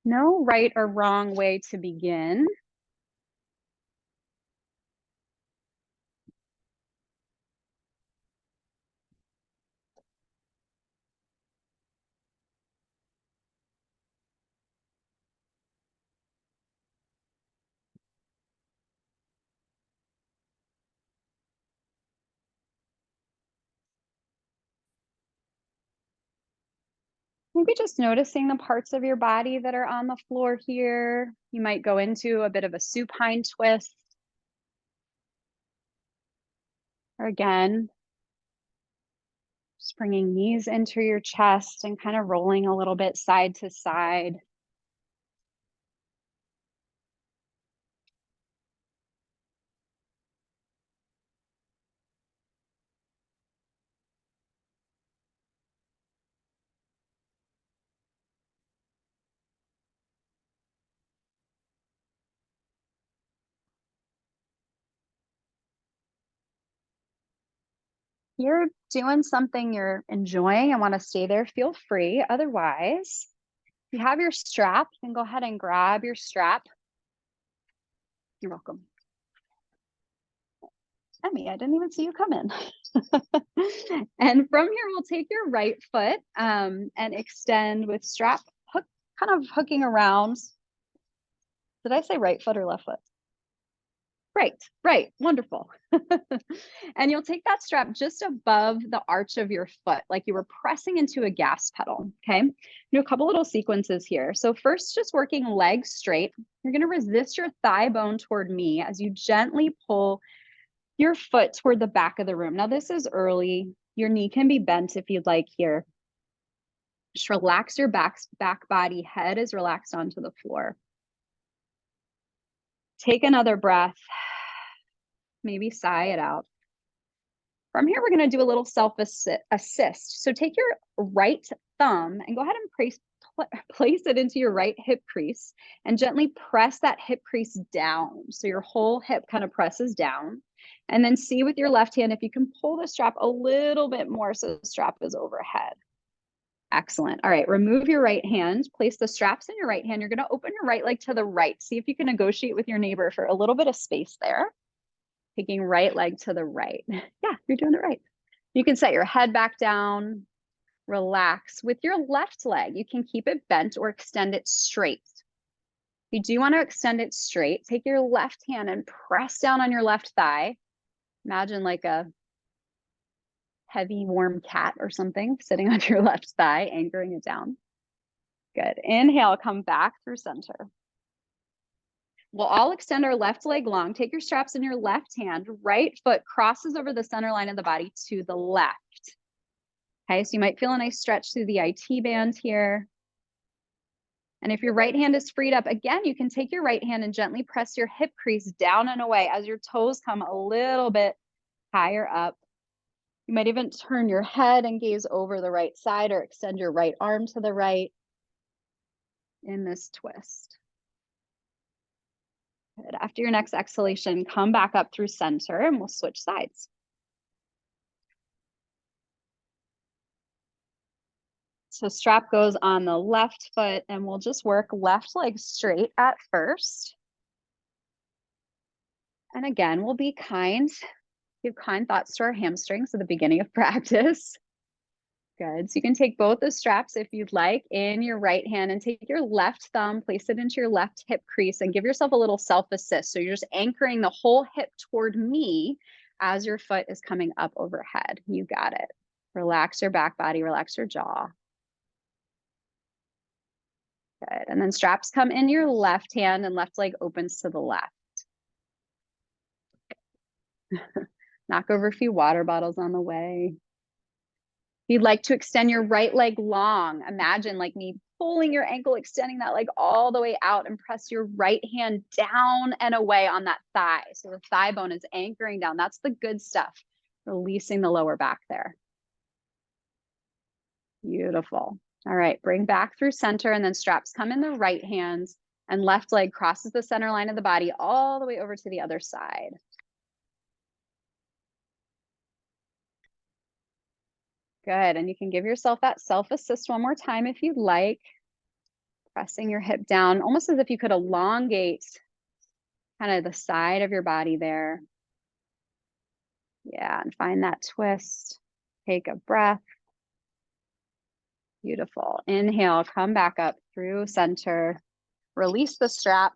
No right or wrong way to begin. Maybe just noticing the parts of your body that are on the floor here. You might go into a bit of a supine twist. Or again, just bringing knees into your chest and kind of rolling a little bit side to side. You're doing something you're enjoying and want to stay there, feel free. Otherwise, if you have your strap, you can go ahead and grab your strap. You're welcome. Emmy, I didn't even see you come in. And from here, we'll take your right foot and extend with strap hook, kind of hooking around. Did I say right foot or left foot? Right, wonderful. And you'll take that strap just above the arch of your foot, like you were pressing into a gas pedal, okay? Do a couple little sequences here. So first, just working legs straight. You're gonna resist your thigh bone toward me as you gently pull your foot toward the back of the room. Now this is early. Your knee can be bent if you'd like here. Just relax your back body, head is relaxed onto the floor. Take another breath. Maybe sigh it out. From here, we're going to do a little self-assist. So take your right thumb and go ahead and place it into your right hip crease and gently press that hip crease down. So your whole hip kind of presses down. And then see with your left hand if you can pull the strap a little bit more so the strap is overhead. Excellent. All right, remove your right hand, place the straps in your right hand. You're going to open your right leg to the right. See if you can negotiate with your neighbor for a little bit of space there. Taking right leg to the right. Yeah, you're doing it right. You can set your head back down, relax. With your left leg, you can keep it bent or extend it straight. If you do want to extend it straight, take your left hand and press down on your left thigh. Imagine like a heavy, warm cat or something sitting on your left thigh, anchoring it down. Good. Inhale, come back through center. We'll all extend our left leg long. Take your straps in your left hand. Right foot crosses over the center line of the body to the left. Okay, so you might feel a nice stretch through the IT band here. And if your right hand is freed up, again, you can take your right hand and gently press your hip crease down and away as your toes come a little bit higher up. You might even turn your head and gaze over the right side or extend your right arm to the right in this twist. Good. After your next exhalation, come back up through center and we'll switch sides. So strap goes on the left foot and we'll just work left leg straight at first. And again, we'll be kind, give kind thoughts to our hamstrings at the beginning of practice. Good. So you can take both the straps if you'd like in your right hand and take your left thumb, place it into your left hip crease and give yourself a little self-assist. So you're just anchoring the whole hip toward me as your foot is coming up overhead. You got it. Relax your back body, relax your jaw. Good. And then straps come in your left hand and left leg opens to the left. Knock over a few water bottles on the way. If you'd like to extend your right leg long, imagine like me pulling your ankle, extending that leg all the way out and press your right hand down and away on that thigh. So the thigh bone is anchoring down. That's the good stuff. Releasing the lower back there. Beautiful. All right, bring back through center and then straps come in the right hands and left leg crosses the center line of the body all the way over to the other side. Good. And you can give yourself that self-assist one more time if you'd like. Pressing your hip down, almost as if you could elongate kind of the side of your body there. Yeah, and find that twist. Take a breath. Beautiful. Inhale, come back up through center. Release the strap.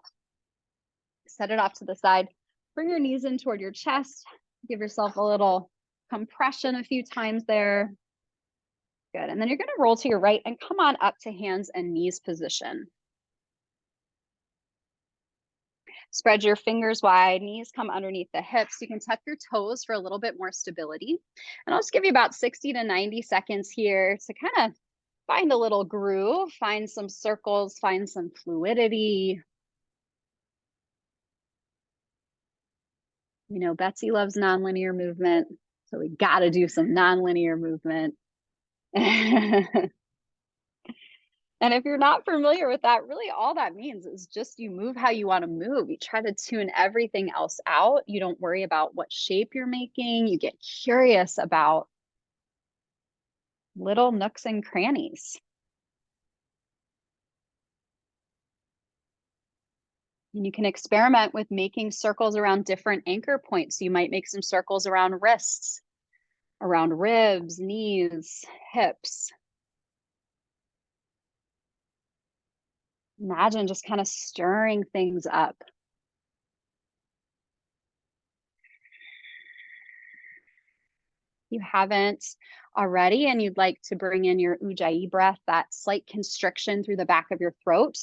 Set it off to the side. Bring your knees in toward your chest. Give yourself a little compression a few times there. Good. And then you're going to roll to your right and come on up to hands and knees position. Spread your fingers wide, knees come underneath the hips. You can tuck your toes for a little bit more stability. And I'll just give you about 60 to 90 seconds here to kind of find a little groove, find some circles, find some fluidity. You know, Betsy loves nonlinear movement, so we got to do some nonlinear movement. And if you're not familiar with that, really all that means is just you move how you want to move. You try to tune everything else out. You don't worry about what shape you're making. You get curious about little nooks and crannies. And you can experiment with making circles around different anchor points. You might make some circles around wrists, around ribs, knees, hips. Imagine just kind of stirring things up. If you haven't already and you'd like to bring in your Ujjayi breath, that slight constriction through the back of your throat,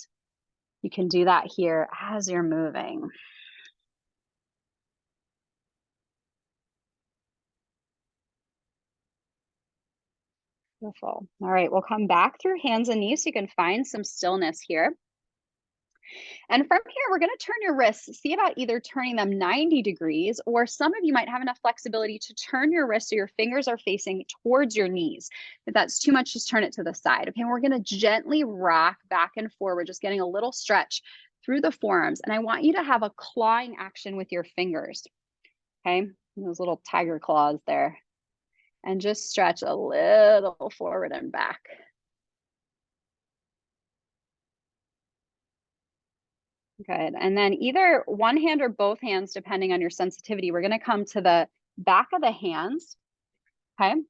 you can do that here as you're moving. Beautiful. All right, we'll come back through hands and knees so you can find some stillness here. And from here, we're going to turn your wrists, see about either turning them 90 degrees, or some of you might have enough flexibility to turn your wrists so your fingers are facing towards your knees. If that's too much, just turn it to the side. Okay, we're going to gently rock back and forward, just getting a little stretch through the forearms. And I want you to have a clawing action with your fingers. Okay, those little tiger claws there. And just stretch a little forward and back. Good. And then either one hand or both hands, depending on your sensitivity, we're going to come to the back of the hands. Okay. And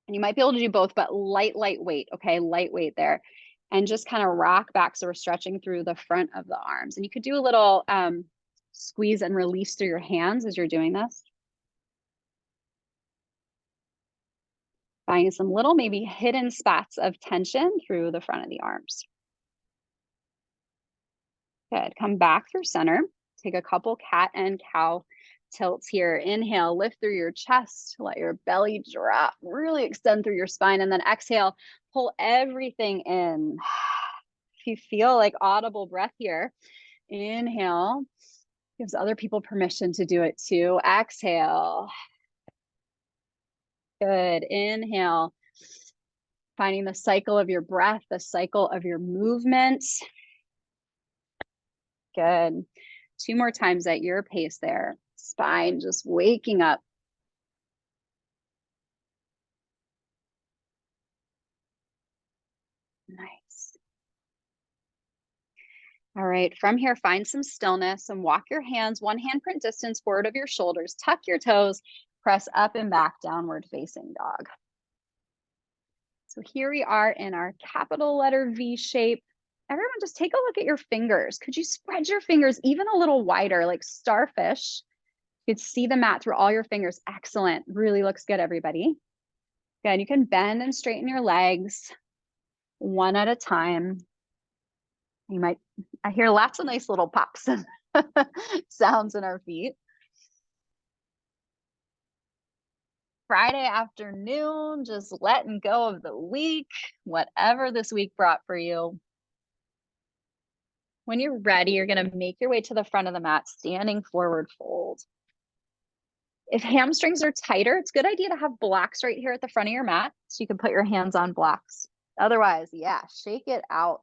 you might be able to do both, but lightweight. Okay. Lightweight there. And just kind of rock back. So we're stretching through the front of the arms. And you could do a little squeeze and release through your hands as you're doing this. Finding some little, maybe hidden spots of tension through the front of the arms. Good. Come back through center. Take a couple cat and cow tilts here. Inhale, lift through your chest, let your belly drop, really extend through your spine. And then exhale, pull everything in. If you feel like audible breath here, inhale, gives other people permission to do it too. Exhale. Good. Inhale, finding the cycle of your breath, the cycle of your movement. Good. 2 more times at your pace there. Spine just waking up. Nice. All right, from here, find some stillness and walk your hands 1 handprint distance forward of your shoulders. Tuck your toes, press up and back, downward facing dog. So here we are in our capital letter V shape. Everyone just take a look at your fingers. Could you spread your fingers even a little wider, like starfish? You could see the mat through all your fingers. Excellent. Really looks good, everybody. Good. You can bend and straighten your legs one at a time. You might, I hear lots of nice little pops and sounds in our feet. Friday afternoon, just letting go of the week, whatever this week brought for you. When you're ready, you're going to make your way to the front of the mat, standing forward fold. If hamstrings are tighter, it's a good idea to have blocks right here at the front of your mat so you can put your hands on blocks. Otherwise, yeah, shake it out.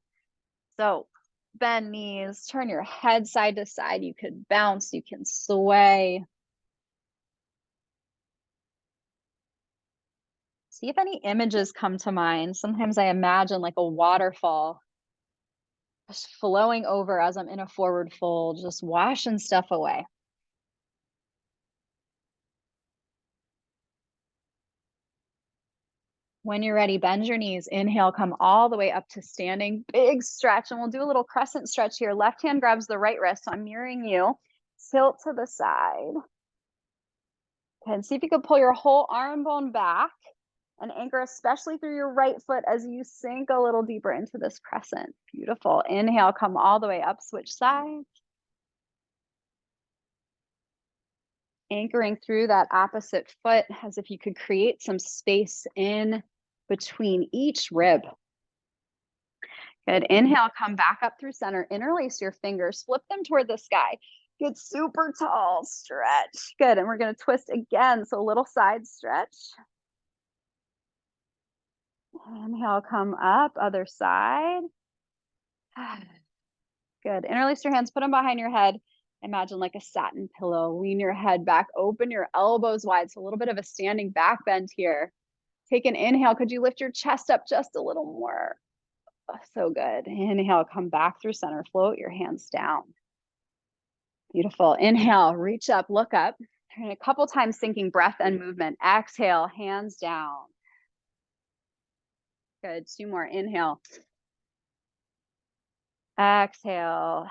So bend knees, turn your head side to side. You could bounce, you can sway. See if any images come to mind. Sometimes I imagine like a waterfall just flowing over as I'm in a forward fold, just washing stuff away. When you're ready, bend your knees. Inhale, come all the way up to standing. Big stretch, and we'll do a little crescent stretch here. Left hand grabs the right wrist, so I'm mirroring you. Tilt to the side. Okay, and see if you can pull your whole arm bone back and anchor especially through your right foot as you sink a little deeper into this crescent. Beautiful. Inhale, come all the way up, switch sides. Anchoring through that opposite foot as if you could create some space in between each rib. Good. Inhale, come back up through center. Interlace your fingers, flip them toward the sky. Get super tall, stretch. Good. And we're going to twist again. So a little side stretch. Inhale, come up, other side. Good. Interlace your hands, put them behind your head. Imagine like a satin pillow. Lean your head back, open your elbows wide. So a little bit of a standing back bend here. Take an inhale. Could you lift your chest up just a little more? Oh, so good. Inhale, come back through center. Float your hands down. Beautiful. Inhale, reach up, look up. Turn a couple times, syncing breath and movement. Exhale, hands down. Good. 2 more. Inhale. Exhale.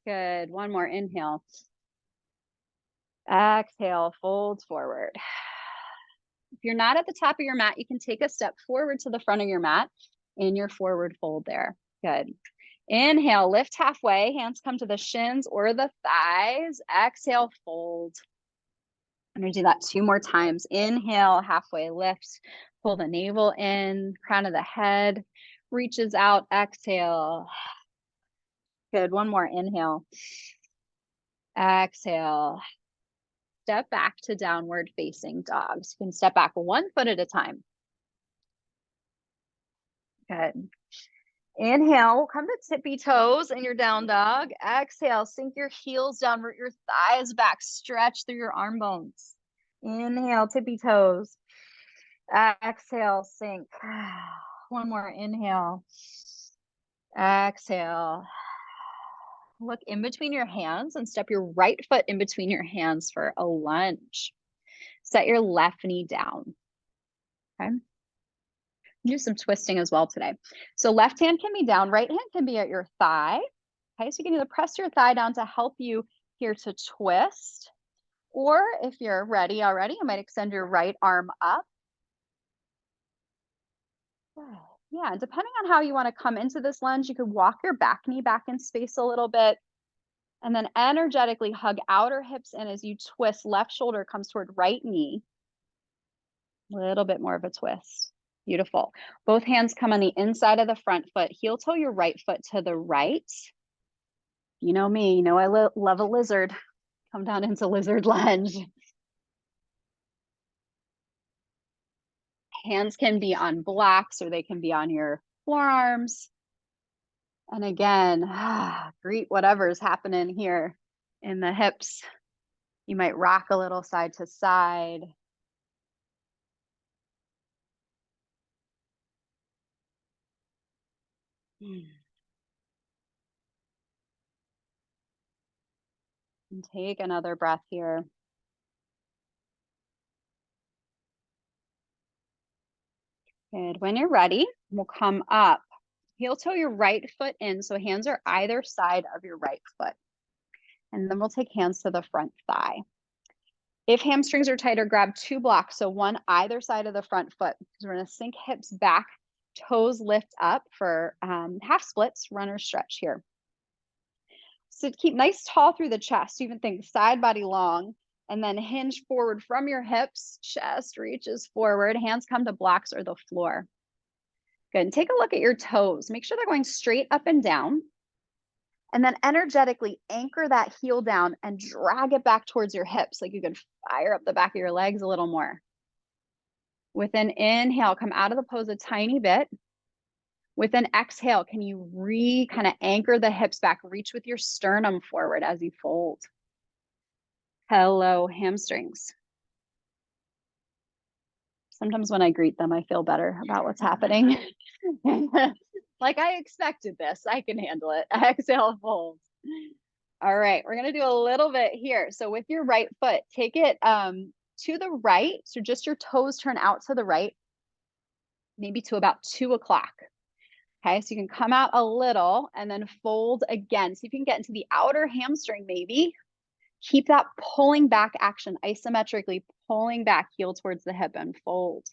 Good. 1 more. Inhale. Exhale, fold forward. If you're not at the top of your mat, you can take a step forward to the front of your mat in your forward fold there. Good. Inhale, lift halfway. Hands come to the shins or the thighs. Exhale, fold. I'm going to do that 2 more times. Inhale, halfway lift. Pull the navel in, crown of the head reaches out. Exhale. Good. 1 more. Inhale. Exhale. Step back to downward facing dog. So you can step back 1 foot at a time. Good. Inhale, we'll come to tippy toes in your down dog. Exhale, sink your heels down, root your thighs back, stretch through your arm bones. Inhale, tippy toes. Exhale, sink. 1 more. Inhale. Exhale. Look in between your hands and step your right foot in between your hands for a lunge. Set your left knee down. Okay. Do some twisting as well today. So left hand can be down, right hand can be at your thigh. Okay, so you can either press your thigh down to help you here to twist, or if you're ready already, you might extend your right arm up. Yeah, depending on how you want to come into this lunge, you could walk your back knee back in space a little bit, and then energetically hug outer hips in as you twist. Left shoulder comes toward right knee. A little bit more of a twist. Beautiful. Both hands come on the inside of the front foot. Heel toe your right foot to the right. You know me, you know I love a lizard. Come down into lizard lunge. Hands can be on blocks or they can be on your forearms. And again, greet whatever's happening here in the hips. You might rock a little side to side. And take another breath here. Good. When you're ready, we'll come up. Heel toe your right foot in, so hands are either side of your right foot. And then we'll take hands to the front thigh. If hamstrings are tighter, grab 2 blocks, so 1 either side of the front foot, because we're going to sink hips back, toes lift up for half splits, runner stretch here. So keep nice tall through the chest. You can think side body long, and then hinge forward from your hips, chest reaches forward, hands come to blocks or the floor. Good. And take a look at your toes. Make sure they're going straight up and down. And then energetically anchor that heel down and drag it back towards your hips. Like you can fire up the back of your legs a little more. With an inhale, come out of the pose a tiny bit. With an exhale, can you kind of anchor the hips back, reach with your sternum forward as you fold. Hello, hamstrings. Sometimes when I greet them, I feel better about what's happening. Like I expected this, I can handle it. Exhale, fold. All right, we're gonna do a little bit here. So with your right foot, take it to the right. So just your toes turn out to the right, maybe to about 2 o'clock. Okay, so you can come out a little and then fold again. See if you can get into the outer hamstring maybe. Keep that pulling back action, isometrically pulling back, heel towards the hip and fold.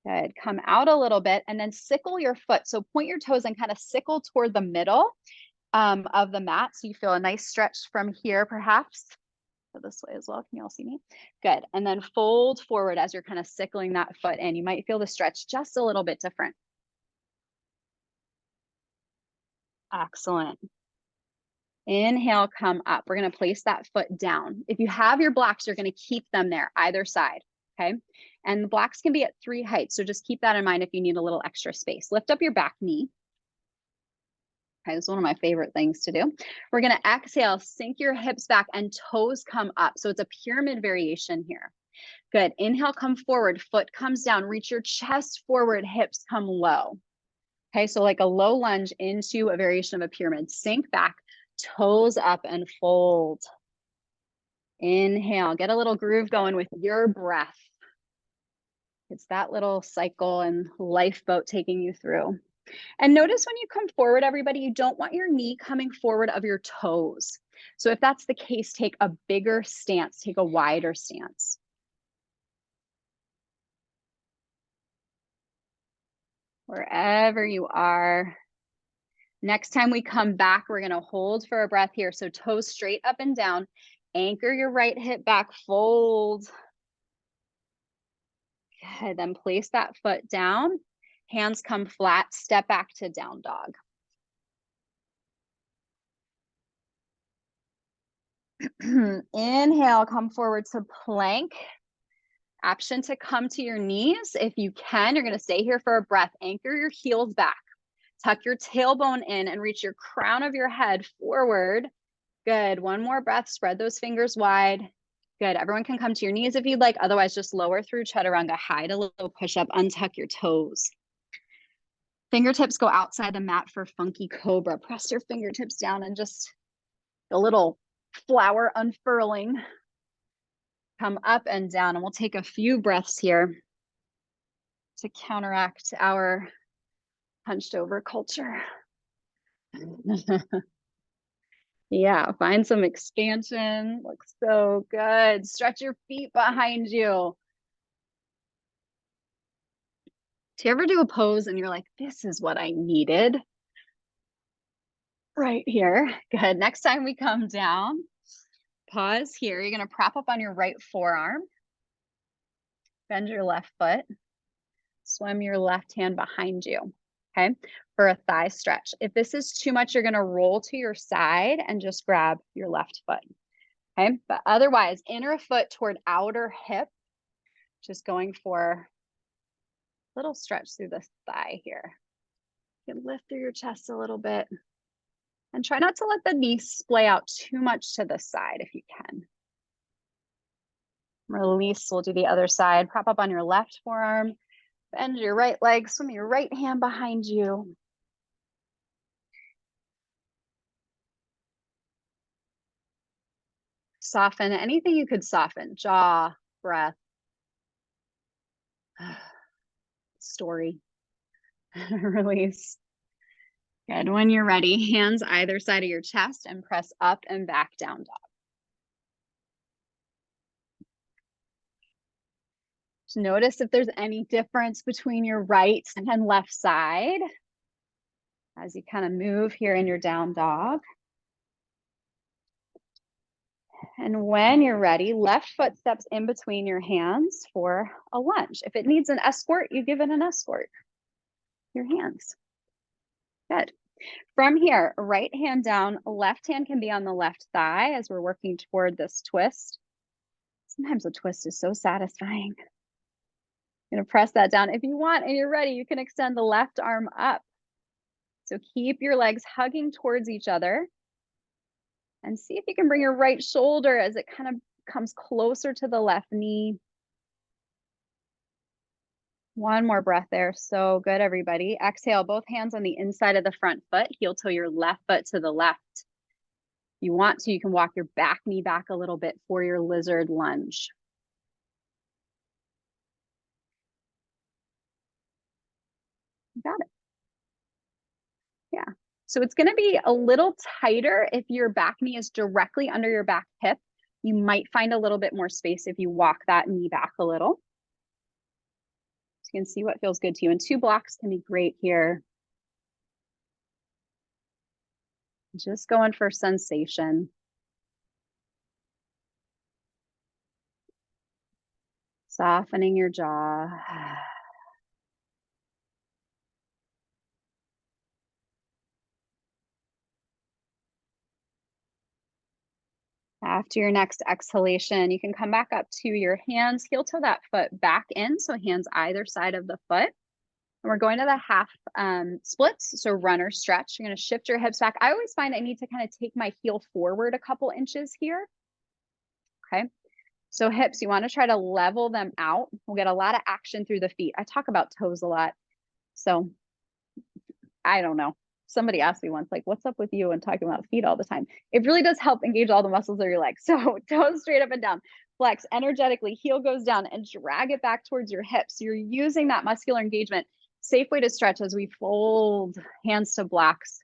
Good, come out a little bit and then sickle your foot. So point your toes and kind of sickle toward the middle of the mat. So you feel a nice stretch from here perhaps. Go this way as well, can you all see me? Good, and then fold forward as you're kind of sickling that foot in. You might feel the stretch just a little bit different. Excellent. Inhale, come up. We're going to place that foot down. If you have your blocks, you're going to keep them there, either side, okay? And the blocks can be at 3 heights, so just keep that in mind if you need a little extra space. Lift up your back knee. Okay, this is one of my favorite things to do. We're going to exhale, sink your hips back and toes come up. So it's a pyramid variation here. Good. Inhale, come forward, foot comes down, reach your chest forward, hips come low. Okay, so like a low lunge into a variation of a pyramid. Sink back, toes up and fold. Inhale, get a little groove going with your breath. It's that little cycle and lifeboat taking you through. And notice when you come forward, everybody, you don't want your knee coming forward of your toes. So if that's the case, take a bigger stance, take a wider stance. Wherever you are. Next time we come back, we're gonna hold for a breath here. So toes straight up and down, anchor your right hip back, fold. Good, then place that foot down, hands come flat, step back to down dog. Inhale, come forward to plank. Option to come to your knees. If you can, you're gonna stay here for a breath. Anchor your heels back. Tuck your tailbone in and reach your crown of your head forward. Good, one more breath, spread those fingers wide. Good, everyone can come to your knees if you'd like, otherwise just lower through chaturanga, hide a little push-up, untuck your toes. Fingertips go outside the mat for funky cobra. Press your fingertips down and just a little flower unfurling. Come up and down, and we'll take a few breaths here to counteract our hunched over culture. Yeah, find some expansion. Looks so good. Stretch your feet behind you. Do you ever do a pose and you're like, this is what I needed? Right here. Good. Next time we come down, pause here. You're going to prop up on your right forearm. Bend your left foot. Swim your left hand behind you. Okay, for a thigh stretch. If this is too much, you're going to roll to your side and just grab your left foot. Okay, but otherwise, inner foot toward outer hip, just going for a little stretch through the thigh here. You can lift through your chest a little bit and try not to let the knee splay out too much to the side if you can. Release, we'll do the other side. Prop up on your left forearm. Bend your right leg, swim your right hand behind you. Soften anything you could soften, jaw, breath, story, release. Good, when you're ready, hands either side of your chest and press up and back down dog. Just notice if there's any difference between your right and left side as you kind of move here in your down dog. And when you're ready, left foot steps in between your hands for a lunge. If it needs an escort, you give it an escort. Your hands. Good. From here, right hand down, left hand can be on the left thigh as we're working toward this twist. Sometimes a twist is so satisfying. I'm gonna press that down. If you want and you're ready, you can extend the left arm up. So keep your legs hugging towards each other and see if you can bring your right shoulder as it kind of comes closer to the left knee. One more breath there. So good, everybody. Exhale, both hands on the inside of the front foot. Heel toe your left foot to the left. If you want to, you can walk your back knee back a little bit for your lizard lunge. You got it. Yeah. So it's going to be a little tighter if your back knee is directly under your back hip. You might find a little bit more space if you walk that knee back a little. So you can see what feels good to you. And 2 blocks can be great here. Just going for sensation. Softening your jaw. After your next exhalation, you can come back up to your hands, heel toe that foot back in. So hands either side of the foot. And we're going to the half splits. So runner stretch. You're going to shift your hips back. I always find I need to kind of take my heel forward a couple inches here. Okay. So hips, you want to try to level them out. We'll get a lot of action through the feet. I talk about toes a lot. So I don't know. Somebody asked me once, like, what's up with you and talking about feet all the time? It really does help engage all the muscles of your legs. So toes straight up and down, flex energetically, heel goes down and drag it back towards your hips. You're using that muscular engagement. Safe way to stretch as we fold hands to blocks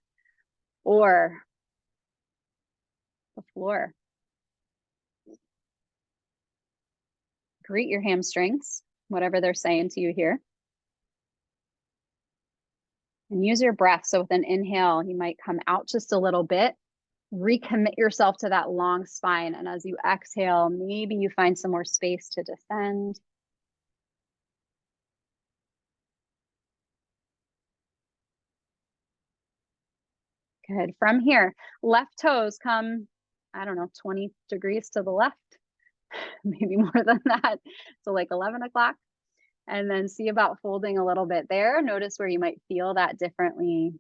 or the floor. Greet your hamstrings, whatever they're saying to you here. And use your breath. So with an inhale, you might come out just a little bit, recommit yourself to that long spine. And as you exhale, maybe you find some more space to descend. Good. From here, left toes come, I don't know, 20 degrees to the left, maybe more than that. So like 11 o'clock. And then see about folding a little bit there. Notice where you might feel that differently.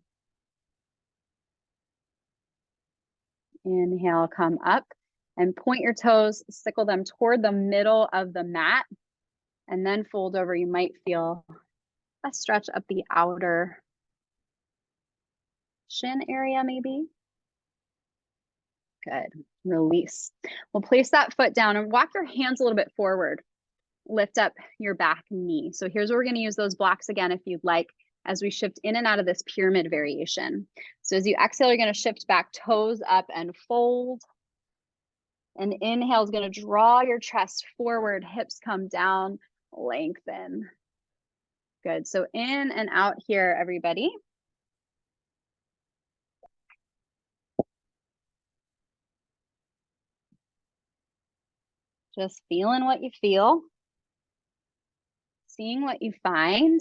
Inhale, come up and point your toes, sickle them toward the middle of the mat, and then fold over. You might feel a stretch up the outer shin area, maybe. Good. Release. We'll place that foot down and walk your hands a little bit forward. Lift up your back knee. So here's where we're going to use those blocks again if you'd like, as we shift in and out of this pyramid variation. So as you exhale, you're going to shift back, toes up and fold. And inhale is going to draw your chest forward, hips come down, lengthen. Good. So in and out here, everybody. Just feeling what you feel, seeing what you find.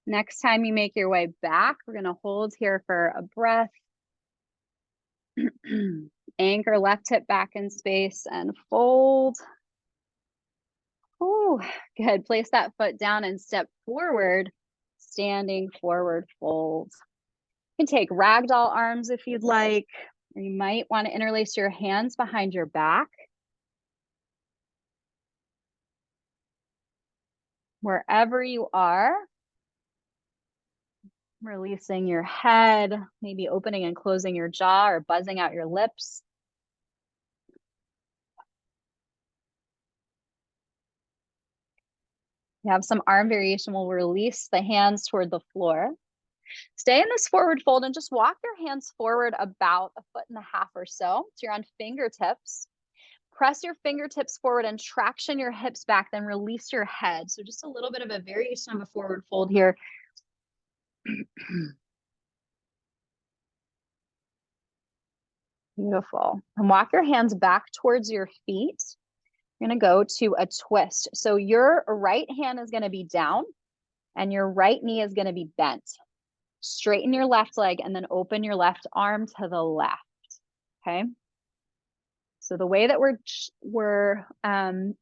Next time you make your way back, we're going to hold here for a breath. Anchor left hip back in space and fold. Oh, good. Place that foot down and step forward, standing forward fold. You can take ragdoll arms if you'd like, or you might want to interlace your hands behind your back. Wherever you are, releasing your head, maybe opening and closing your jaw or buzzing out your lips. You have some arm variation. We'll release the hands toward the floor. Stay in this forward fold and just walk your hands forward about 1.5 feet or so. So you're on fingertips. Press your fingertips forward and traction your hips back, then release your head. So just a little bit of a variation of a forward fold here. Beautiful. And walk your hands back towards your feet. You're going to go to a twist. So your right hand is going to be down and your right knee is going to be bent. Straighten your left leg and then open your left arm to the left. Okay. So the way that we're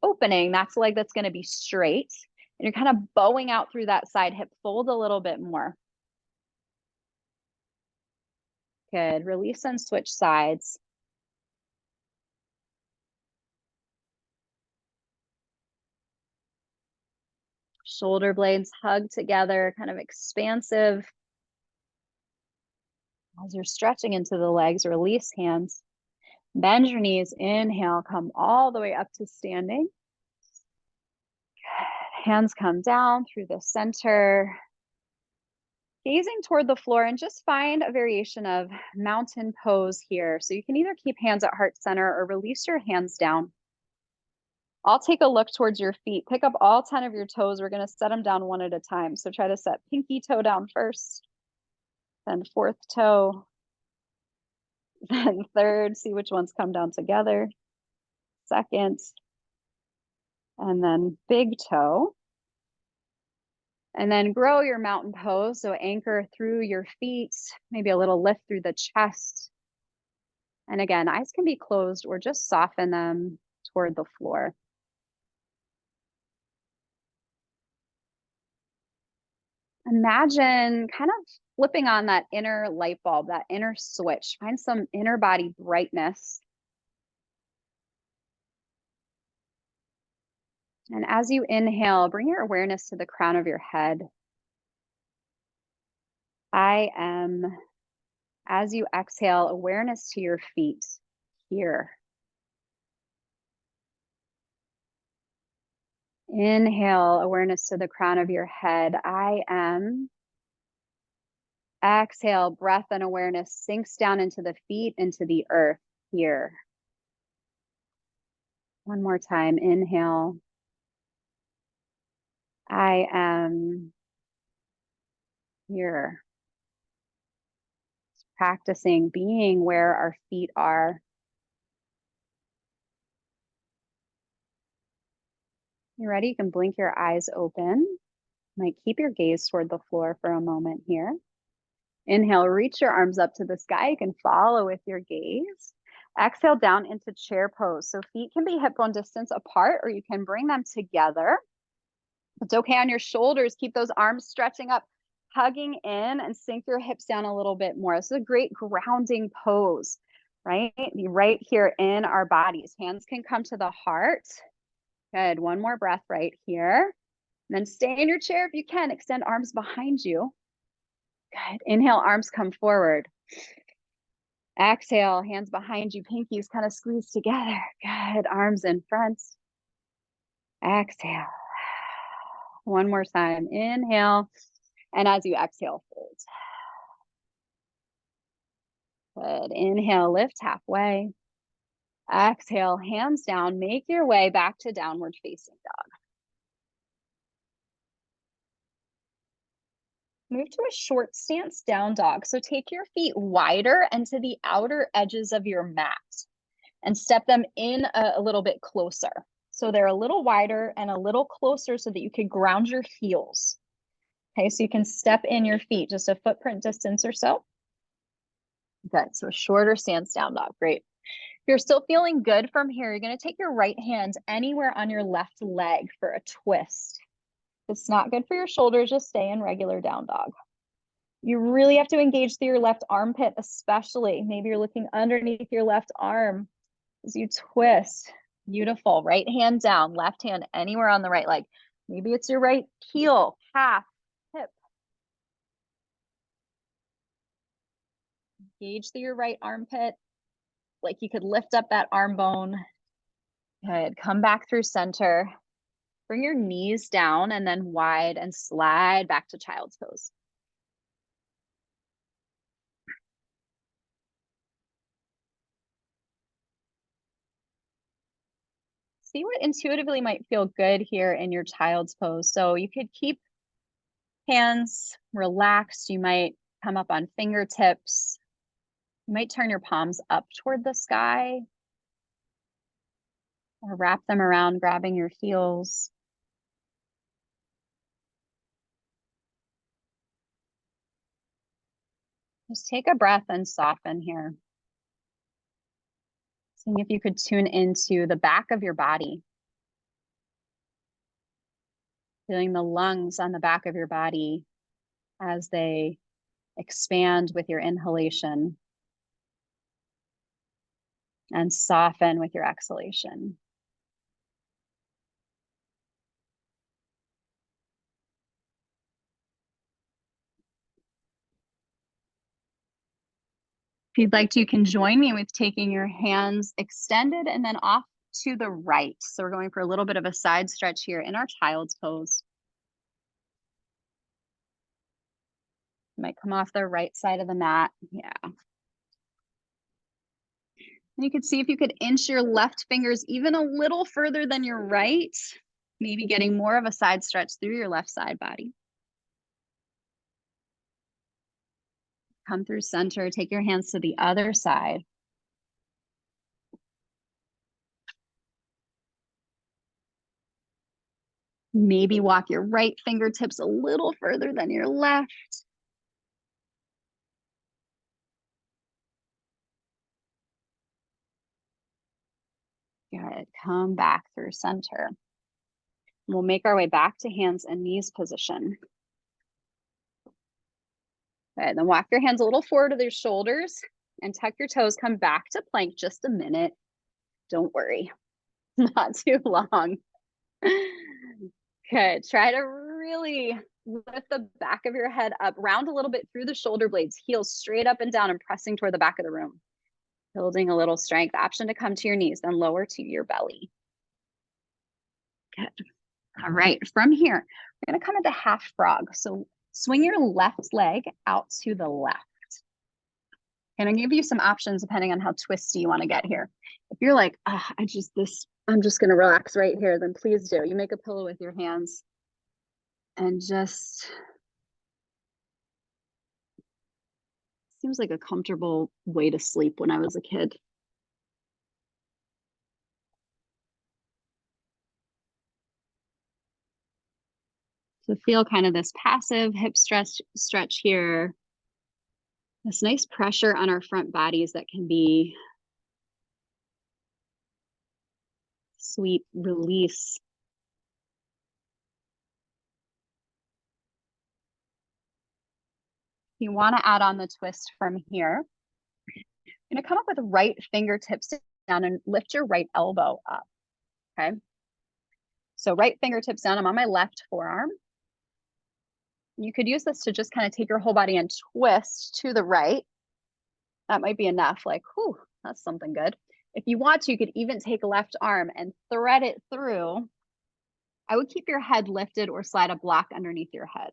opening, that's the leg that's going to be straight. And you're kind of bowing out through that side hip. Fold a little bit more. Good. Release and switch sides. Shoulder blades hug together, kind of expansive. As you're stretching into the legs, release hands. Bend your knees. Inhale, come all the way up to standing. Hands come down through the center. Gazing toward the floor, and just find a variation of mountain pose here. So you can either keep hands at heart center or release your hands down. I'll take a look towards your feet. Pick up all 10 of your toes. We're going to set them down one at a time. So try to set pinky toe down first, then fourth toe, then third. See which ones come down together. Second, and then big toe. And then grow your mountain pose. So anchor through your feet, maybe a little lift through the chest. And again, eyes can be closed or just soften them toward the floor. Imagine kind of flipping on that inner light bulb, that inner switch. Find some inner body brightness. And as you inhale, bring your awareness to the crown of your head. I am. As you exhale, awareness to your feet here. Inhale, awareness to the crown of your head. I am. Exhale, breath and awareness sinks down into the feet, into the earth here. One more time. Inhale. I am here. Practicing being where our feet are. You ready? You can blink your eyes open. Might keep your gaze toward the floor for a moment here. Inhale, reach your arms up to the sky. You can follow with your gaze. Exhale down into chair pose. So feet can be hip bone distance apart, or you can bring them together. It's okay on your shoulders. Keep those arms stretching up, hugging in, and sink your hips down a little bit more. This is a great grounding pose, right? Be right here in our bodies. Hands can come to the heart. Good. One more breath right here. And then stay in your chair if you can. Extend arms behind you. Good. Inhale, arms come forward. Exhale, hands behind you, pinkies kind of squeeze together. Good. Arms in front. Exhale. One more time. Inhale. And as you exhale, fold. Good. Inhale, lift halfway. Exhale, hands down. Make your way back to downward facing dog. Move to a short stance down dog. So take your feet wider and to the outer edges of your mat and step them in a little bit closer. So they're a little wider and a little closer so that you can ground your heels. Okay, so you can step in your feet just a footprint distance or so. Good, so a shorter stance down dog, great. If you're still feeling good from here, you're gonna take your right hand anywhere on your left leg for a twist. If it's not good for your shoulders, just stay in regular down dog. You really have to engage through your left armpit, especially. Maybe you're looking underneath your left arm as you twist. Beautiful. Right hand down, left hand anywhere on the right leg. Maybe it's your right heel, calf, hip. Engage through your right armpit, like you could lift up that arm bone. Good. Come back through center. Bring your knees down and then wide and slide back to child's pose. See what intuitively might feel good here in your child's pose. So you could keep hands relaxed. You might come up on fingertips. You might turn your palms up toward the sky or wrap them around, grabbing your heels. Just take a breath and soften here. Seeing if you could tune into the back of your body. Feeling the lungs on the back of your body as they expand with your inhalation. And soften with your exhalation. If you'd like to, you can join me with taking your hands extended and then off to the right. So we're going for a little bit of a side stretch here in our child's pose. Might come off the right side of the mat. Yeah. And you could see if you could inch your left fingers even a little further than your right, maybe getting more of a side stretch through your left side body. Come through center, take your hands to the other side. Maybe walk your right fingertips a little further than your left. Good. Come back through center. We'll make our way back to hands and knees position. Okay, then walk your hands a little forward to their shoulders and tuck your toes. Come back to plank just a minute. Don't worry, not too long. Okay, try to really lift the back of your head up, round a little bit through the shoulder blades, heels straight up and down and pressing toward the back of the room. Building a little strength. Option to come to your knees, then lower to your belly. Good. All right, from here, we're gonna come into half frog. So swing your left leg out to the left. And I'll give you some options depending on how twisty you want to get here. If you're like, oh, I'm just gonna relax right here, then please do. You make a pillow with your hands and just seems like a comfortable way to sleep when I was a kid. So feel kind of this passive hip stretch here. This nice pressure on our front bodies that can be sweet release. You want to add on the twist from here. You're going to come up with right fingertips down and lift your right elbow up. Okay. So right fingertips down. I'm on my left forearm. You could use this to just kind of take your whole body and twist to the right. That might be enough. Like, whew, that's something good. If you want to, you could even take left arm and thread it through. I would keep your head lifted or slide a block underneath your head.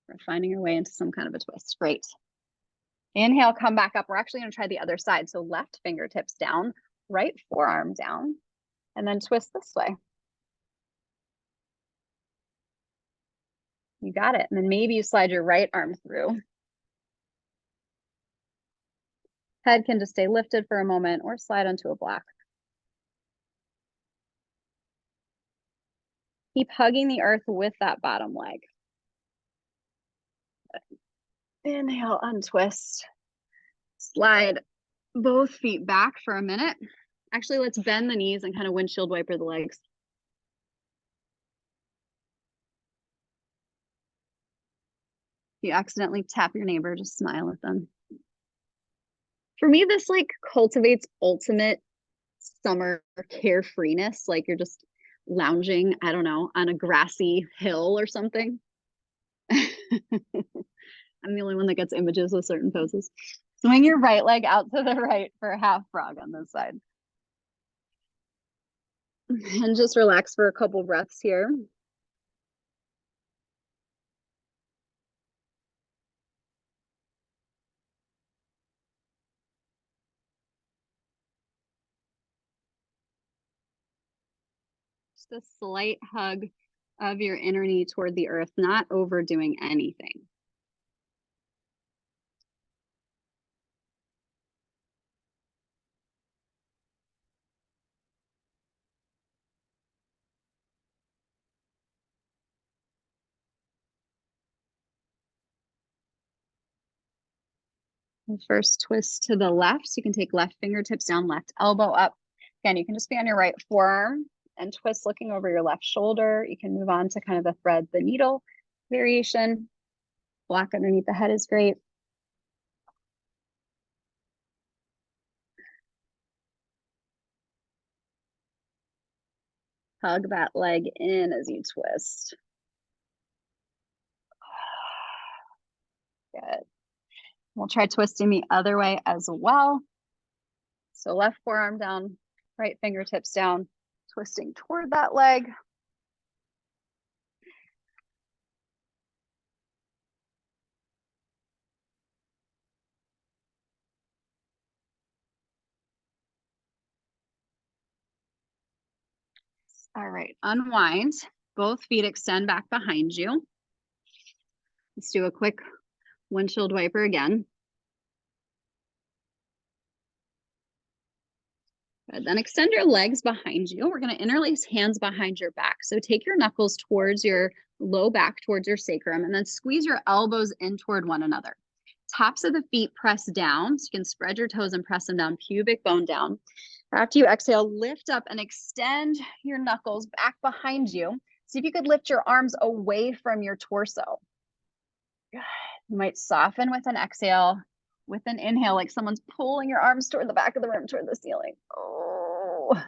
We're finding your way into some kind of a twist. Great. Inhale, come back up. We're actually going to try the other side. So left fingertips down, right forearm down, and then twist this way. You got it. And then maybe you slide your right arm through. Head can just stay lifted for a moment or slide onto a block. Keep hugging the earth with that bottom leg. Inhale, untwist. Slide both feet back for a minute. Actually, let's bend the knees and kind of windshield wiper the legs. If you accidentally tap your neighbor, just smile at them. For me, this like cultivates ultimate summer carefreeness. Like you're just lounging, I don't know, on a grassy hill or something. I'm the only one that gets images with certain poses. Swing your right leg out to the right for half frog on this side. And just relax for a couple breaths here. Just a slight hug of your inner knee toward the earth, not overdoing anything. First twist to the left. So you can take left fingertips down, left elbow up. Again, you can just be on your right forearm and twist looking over your left shoulder. You can move on to kind of the thread, the needle variation. Block underneath the head is great. Hug that leg in as you twist. Good. We'll try twisting the other way as well. So left forearm down, right fingertips down, twisting toward that leg. All right, unwind. Both feet extend back behind you. Let's do a quick windshield wiper again. Good. Then extend your legs behind you. We're going to interlace hands behind your back. So take your knuckles towards your low back, towards your sacrum, and then squeeze your elbows in toward one another. Tops of the feet press down. So you can spread your toes and press them down, pubic bone down. After you exhale, lift up and extend your knuckles back behind you. See if you could lift your arms away from your torso. Good. You might soften with an exhale. With an inhale, like someone's pulling your arms toward the back of the room, toward the ceiling. Oh,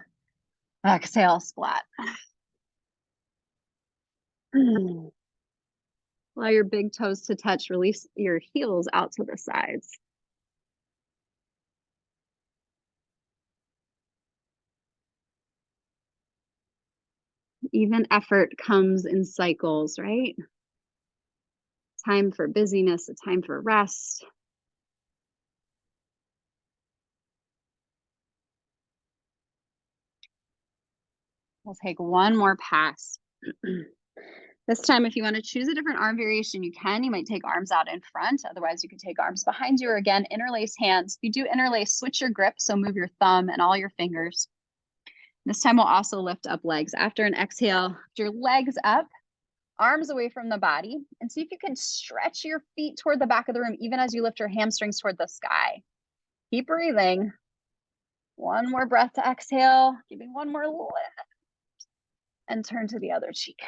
exhale, splat. Allow your big toes to touch. Release your heels out to the sides. Even effort comes in cycles, right? Time for busyness, a time for rest. We'll take one more pass. This time, if you want to choose a different arm variation, you can. You might take arms out in front. Otherwise, you could take arms behind you, or again, interlace hands. If you do interlace, switch your grip. So move your thumb and all your fingers. This time, we'll also lift up legs. After an exhale, lift your legs up, arms away from the body, and see if you can stretch your feet toward the back of the room, even as you lift your hamstrings toward the sky. Keep breathing. One more breath to exhale, giving one more lift, and turn to the other cheek.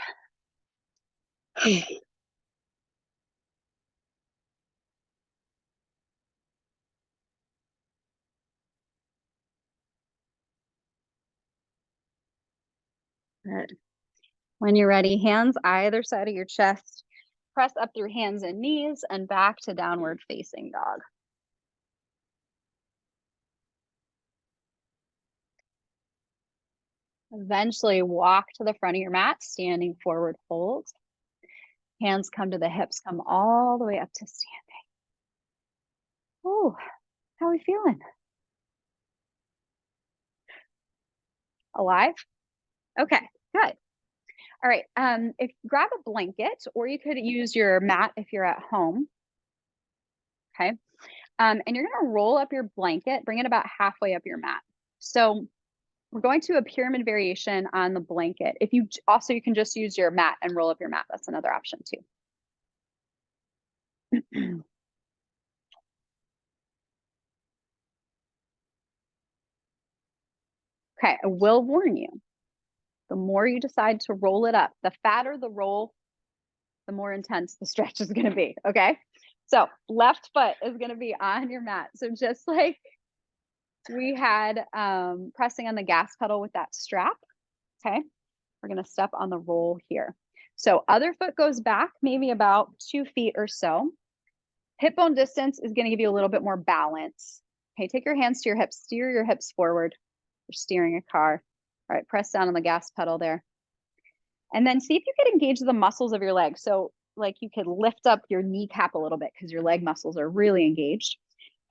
Good. When you're ready, hands either side of your chest. Press up through hands and knees and back to downward facing dog. Eventually walk to the front of your mat, standing forward fold. Hands come to the hips, come all the way up to standing. Oh, how are we feeling? Alive? Okay, good. All right, if grab a blanket, or you could use your mat if you're at home. Okay, and you're gonna roll up your blanket, bring it about halfway up your mat. So we're going to a pyramid variation on the blanket. If you also, you can just use your mat and roll up your mat. That's another option too. Okay, I will warn you, the more you decide to roll it up, the fatter the roll, the more intense the stretch is going to be. Okay, so left foot is going to be on your mat. So just like we had pressing on the gas pedal with that strap, okay, we're going to step on the roll here. So other foot goes back maybe about 2 feet or so. Hip bone distance is going to give you a little bit more balance. Okay, take your hands to your hips, steer your hips forward. You're steering a car. All right, press down on the gas pedal there. And then see if you could engage the muscles of your leg. So like you could lift up your kneecap a little bit because your leg muscles are really engaged.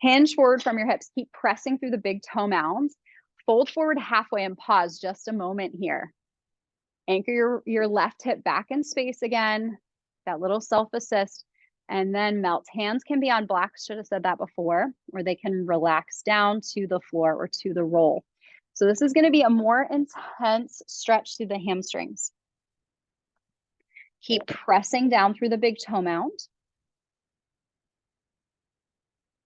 Hinge forward from your hips. Keep pressing through the big toe mounds. Fold forward halfway and pause just a moment here. Anchor your left hip back in space again. That little self-assist. And then melt. Hands can be on blocks, should have said that before, or they can relax down to the floor or to the roll. So this is going to be a more intense stretch through the hamstrings. Keep pressing down through the big toe mound.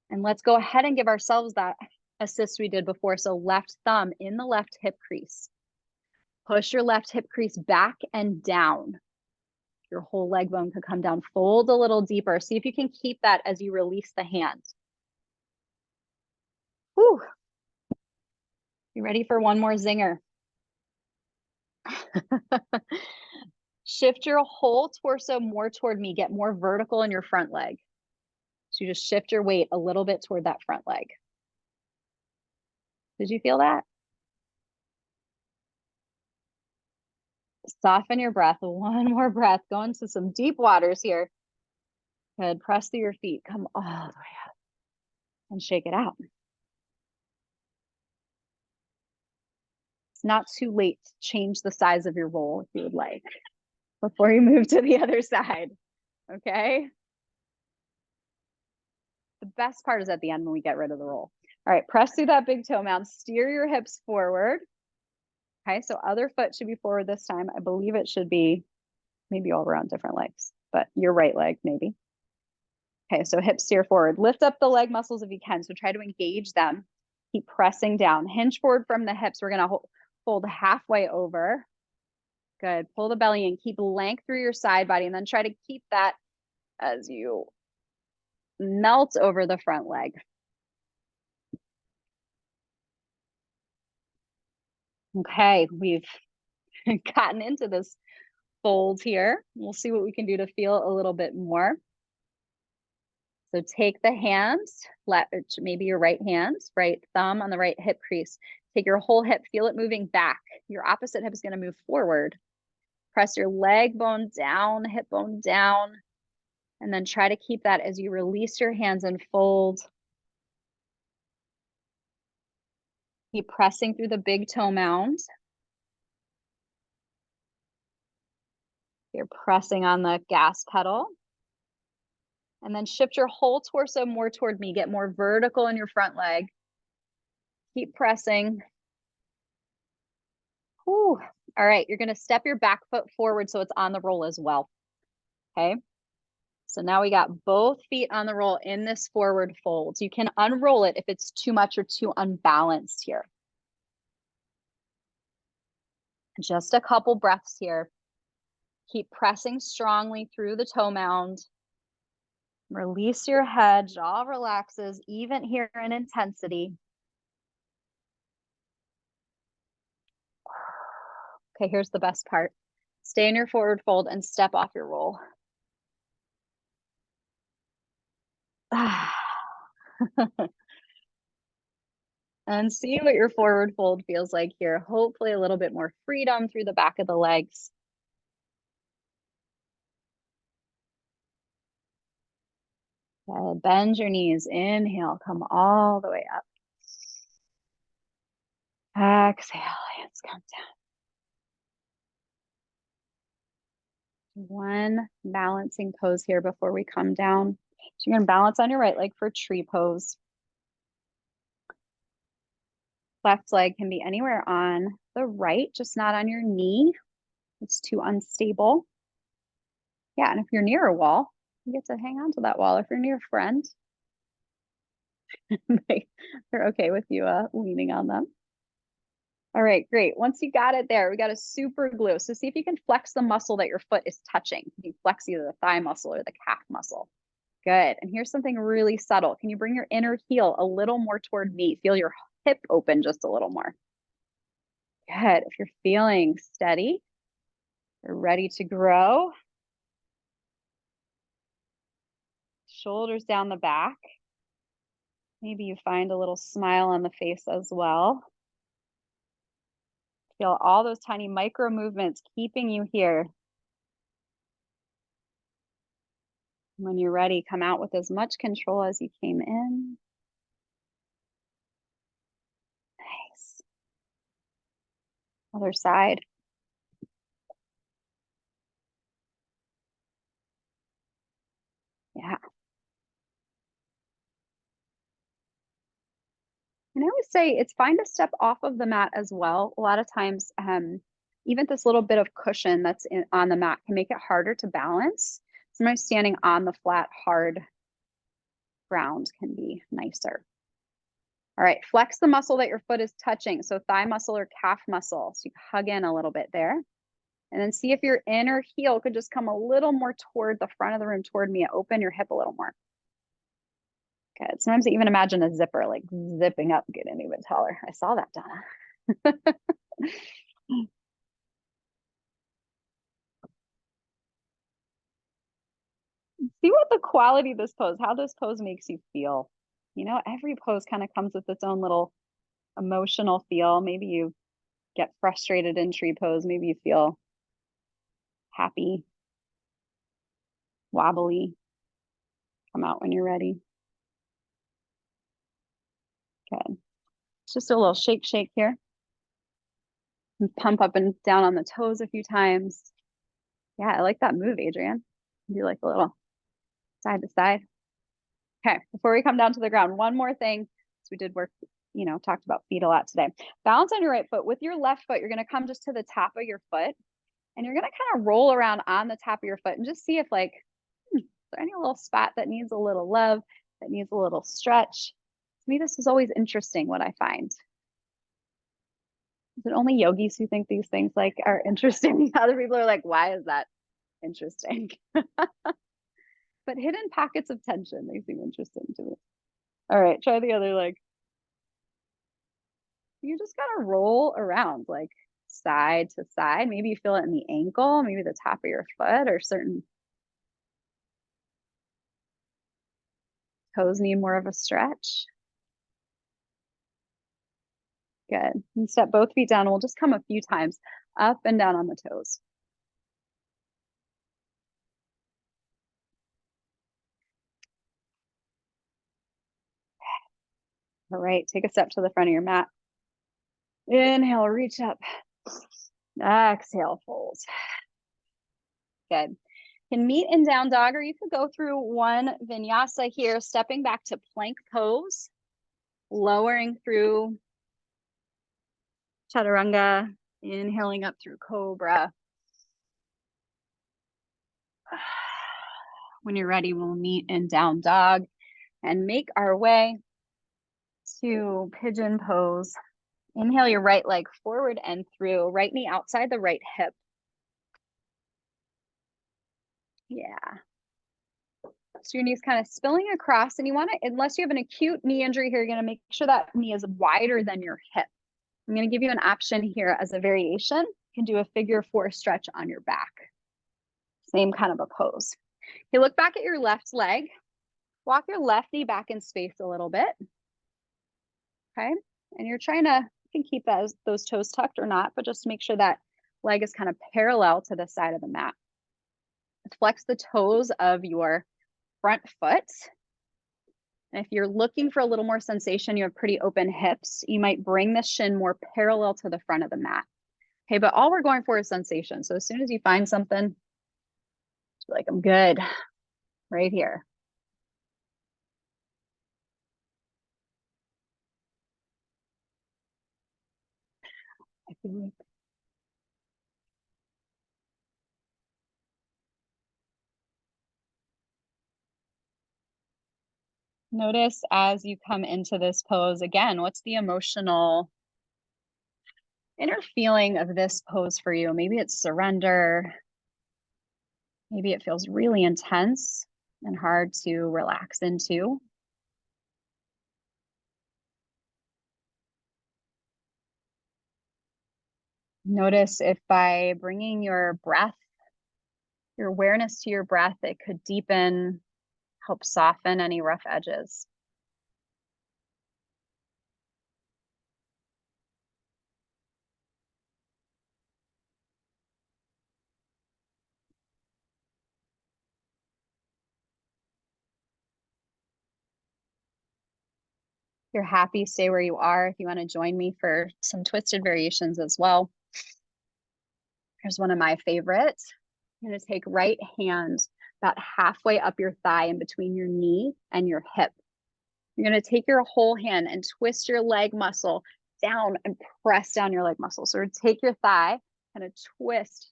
And let's go ahead and give ourselves that assist we did before. So left thumb in the left hip crease. Push your left hip crease back and down. Your whole leg bone could come down. Fold a little deeper. See if you can keep that as you release the hand. Whew. You ready for one more zinger? Shift your whole torso more toward me. Get more vertical in your front leg. So you just shift your weight a little bit toward that front leg. Did you feel that? Soften your breath. One more breath. Go into some deep waters here. Good. Press through your feet. Come all the way up and shake it out. It's not too late to change the size of your roll if you would like before you move to the other side. Okay. The best part is at the end when we get rid of the roll. All right, press through that big toe mound, steer your hips forward. Okay, so other foot should be forward this time. I believe it should be maybe all around different legs, but your right leg maybe. Okay, so hips steer forward. Lift up the leg muscles if you can. So try to engage them. Keep pressing down. Hinge forward from the hips. We're going to fold halfway over. Good. Pull the belly in. Keep length through your side body, and then try to keep that as you melt over the front leg. Okay, we've gotten into this fold here. We'll see what we can do to feel a little bit more. So take the hands, maybe your right hand, right thumb on the right hip crease. Take your whole hip, feel it moving back. Your opposite hip is going to move forward. Press your leg bone down, hip bone down, and then try to keep that as you release your hands and fold. Keep pressing through the big toe mound. You're pressing on the gas pedal. And then shift your whole torso more toward me. Get more vertical in your front leg. Keep pressing. Whew. All right, you're going to step your back foot forward so it's on the roll as well. Okay. So now we got both feet on the roll in this forward fold. You can unroll it if it's too much or too unbalanced here. Just a couple breaths here. Keep pressing strongly through the toe mound. Release your head, jaw relaxes, even here in intensity. Okay, here's the best part. Stay in your forward fold and step off your roll. And see what your forward fold feels like here. Hopefully a little bit more freedom through the back of the legs. Good. Bend your knees. Inhale, come all the way up. Exhale, hands come down. One balancing pose here before we come down. So you're going to balance on your right leg for tree pose. Left leg can be anywhere on the right, just not on your knee. It's too unstable. Yeah, and if you're near a wall, you get to hang on to that wall. If you're near a friend, they're okay with you leaning on them. All right, great. Once you got it there, we got a super glue. So see if you can flex the muscle that your foot is touching. You flex either the thigh muscle or the calf muscle. Good. And here's something really subtle. Can you bring your inner heel a little more toward me? Feel your hip open just a little more. Good. If you're feeling steady, you're ready to grow. Shoulders down the back. Maybe you find a little smile on the face as well. Feel all those tiny micro movements keeping you here. When you're ready, come out with as much control as you came in. Nice. Other side. Yeah. And I always say it's fine to step off of the mat as well. A lot of times, even this little bit of cushion that's on the mat can make it harder to balance. Sometimes standing on the flat, hard ground can be nicer. All right, flex the muscle that your foot is touching. So thigh muscle or calf muscle. So you hug in a little bit there. And then see if your inner heel could just come a little more toward the front of the room, toward me. Open your hip a little more. Good. Sometimes I even imagine a zipper like zipping up, getting even taller. I saw that, Donna. See what the quality of this pose, how this pose makes you feel. You know, every pose kind of comes with its own little emotional feel. Maybe you get frustrated in tree pose. Maybe you feel happy, wobbly. Come out when you're ready. Good. Just a little shake here. And pump up and down on the toes a few times. Yeah, I like that move, Adrienne. Do like a little side to side. Okay, before we come down to the ground, one more thing. So we did work, you know, talked about feet a lot today. Balance on your right foot. With your left foot, you're going to come just to the top of your foot and you're going to kind of roll around on the top of your foot and just see if like, is there any little spot that needs a little love, that needs a little stretch? To me, this is always interesting what I find. Is it only yogis who think these things like are interesting? Other people are like, why is that interesting? But hidden pockets of tension, they seem interesting to me. All right, try the other leg. You just gotta roll around like side to side. Maybe you feel it in the ankle, maybe the top of your foot, or certain toes need more of a stretch. Good. And step both feet down. We'll just come a few times up and down on the toes. All right, take a step to the front of your mat. Inhale, reach up. Exhale, fold. Good. Can meet in down dog, or you could go through one vinyasa here, stepping back to plank pose, lowering through chaturanga, inhaling up through cobra. When you're ready, we'll meet in down dog and make our way to pigeon pose. Inhale your right leg forward and through, right knee outside the right hip. Yeah. So your knee's kind of spilling across, and you want to, unless you have an acute knee injury here, you're going to make sure that knee is wider than your hip. I'm going to give you an option here as a variation. You can do a figure 4 stretch on your back. Same kind of a pose. Okay, look back at your left leg. Walk your left knee back in space a little bit. Okay, and you're trying to, you can keep those toes tucked or not, but just make sure that leg is kind of parallel to the side of the mat. Flex the toes of your front foot. And if you're looking for a little more sensation, you have pretty open hips, you might bring the shin more parallel to the front of the mat. Okay, but all we're going for is sensation. So as soon as you find something, like, I'm good, right here. I feel like notice as you come into this pose, again, what's the emotional inner feeling of this pose for you? Maybe it's surrender. Maybe it feels really intense and hard to relax into. Notice if by bringing your breath, your awareness to your breath, it could deepen, help soften any rough edges. If you're happy, stay where you are. If you want to join me for some twisted variations as well. Here's one of my favorites. You're going to take right hand about halfway up your thigh in between your knee and your hip. You're going to take your whole hand and twist your leg muscle down and press down your leg muscle. So take your thigh, kind of twist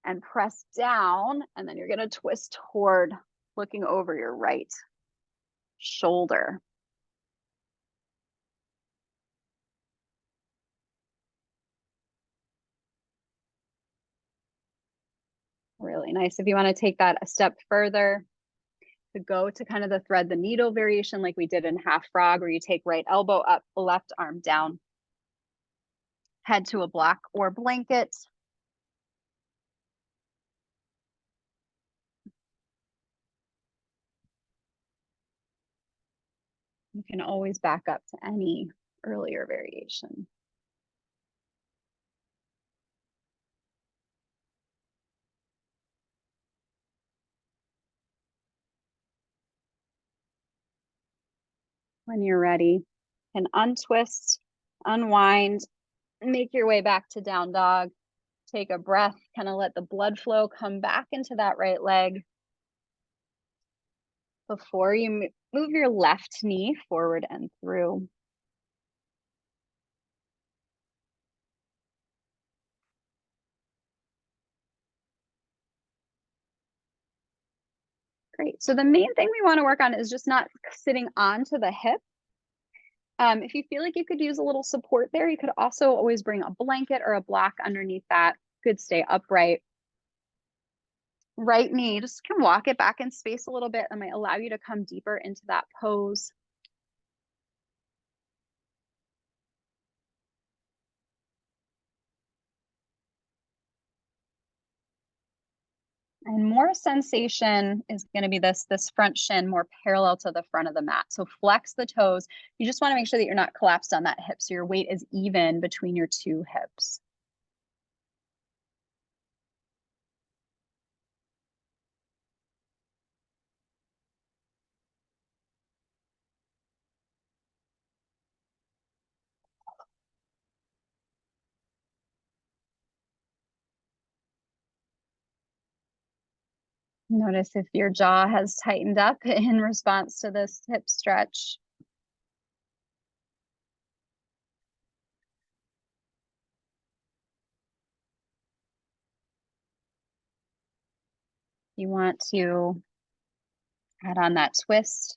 and press down, and then you're going to twist toward, looking over your right shoulder. Really nice. If you want to take that a step further, to go to kind of the thread the needle variation like we did in half frog, where you take right elbow up, left arm down, head to a block or blanket. You can always back up to any earlier variation. When you're ready, and untwist, unwind, make your way back to down dog. Take a breath, kind of let the blood flow come back into that right leg. Before you move your left knee forward and through. Great. So the main thing we want to work on is just not sitting onto the hip. If you feel like you could use a little support there, you could also always bring a blanket or a block underneath that. Good, stay upright. Right knee, just can walk it back in space a little bit. That might allow you to come deeper into that pose. And more sensation is going to be this front shin more parallel to the front of the mat. So flex the toes. You just want to make sure that you're not collapsed on that hip, so your weight is even between your two hips. Notice if your jaw has tightened up in response to this hip stretch. You want to add on that twist.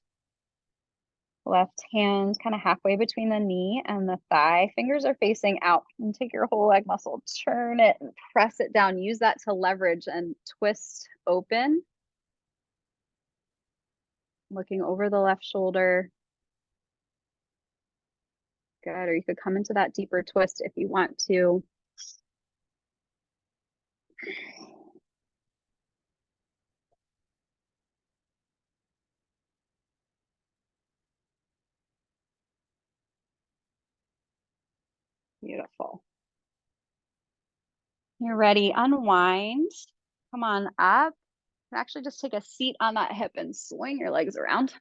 Left hand kind of halfway between the knee and the thigh. Fingers are facing out. And take your whole leg muscle, turn it and press it down. Use that to leverage and twist open. Looking over the left shoulder. Good, or you could come into that deeper twist if you want to. Beautiful. You're ready, unwind. Come on up. And actually just take a seat on that hip and swing your legs around.